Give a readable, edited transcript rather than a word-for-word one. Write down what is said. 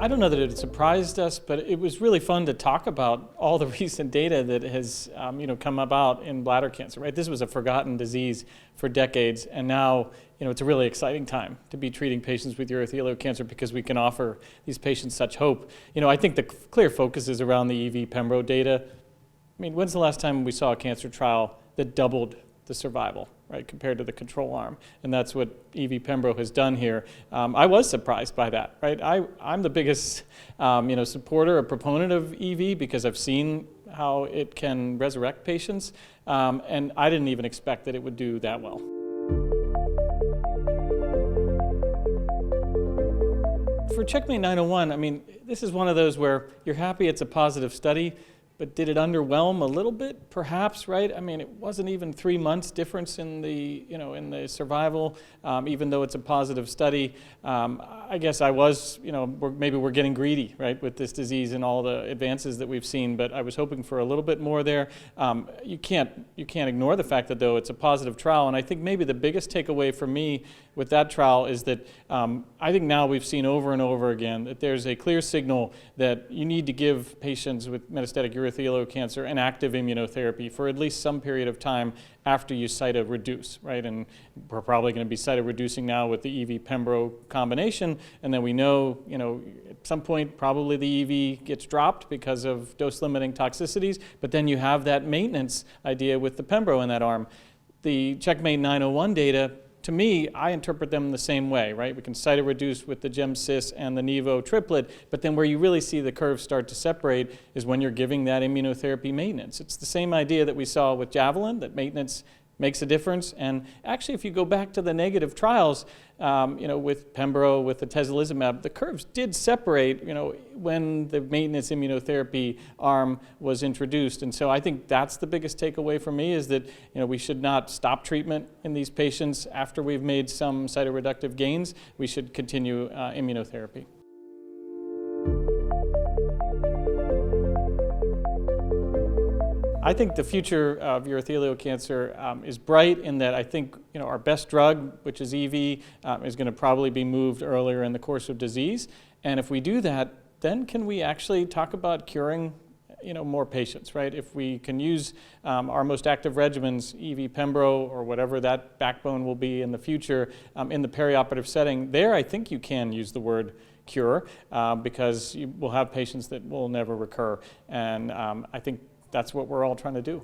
I don't know that it surprised us, but it was really fun to talk about all the recent data that has come about in bladder cancer, right? This was a forgotten disease for decades, and now it's a really exciting time to be treating patients with urothelial cancer because we can offer these patients such hope. I think the clear focus is around the EV-Pembro data. I mean, when's the last time we saw a cancer trial that doubled the survival, right, compared to the control arm? And that's what EV-Pembro has done here. I was surprised by that, right? I'm the biggest, supporter or proponent of EV because I've seen how it can resurrect patients, and I didn't even expect that it would do that well. For CheckMate 901, I mean, this is one of those where you're happy it's a positive study, but did it underwhelm a little bit, perhaps, right? I mean, it wasn't even 3 months difference in the, in the survival, even though it's a positive study. I guess I was, maybe we're getting greedy, right, with this disease and all the advances that we've seen, but I was hoping for a little bit more there. You can't ignore the fact that, though, it's a positive trial, and I think maybe the biggest takeaway for me with that trial is that I think now we've seen over and over again that there's a clear signal that you need to give patients with metastatic urothelial cancer an active immunotherapy for at least some period of time after you cytoreduce, right? And we're probably going to be cytoreducing now with the EV-Pembro combination, and then we know, at some point probably the EV gets dropped because of dose-limiting toxicities, but then you have that maintenance idea with the Pembro in that arm. The CheckMate 901 data, to me, I interpret them the same way, right? We can cytoreduce with the Gem-Cis and the Nivo triplet, but then where you really see the curves start to separate is when you're giving that immunotherapy maintenance. It's the same idea that we saw with Javelin, that maintenance makes a difference. And actually, if you go back to the negative trials, with Pembro, with the atezolizumab, the curves did separate, when the maintenance immunotherapy arm was introduced. And so I think that's the biggest takeaway for me is that, we should not stop treatment in these patients after we've made some cytoreductive gains. We should continue immunotherapy. I think the future of urothelial cancer is bright in that I think our best drug, which is EV, is going to probably be moved earlier in the course of disease. And if we do that, then can we actually talk about curing more patients, right? If we can use our most active regimens, EV-Pembro or whatever that backbone will be in the future in the perioperative setting, there I think you can use the word cure because you will have patients that will never recur. And I think that's what we're all trying to do.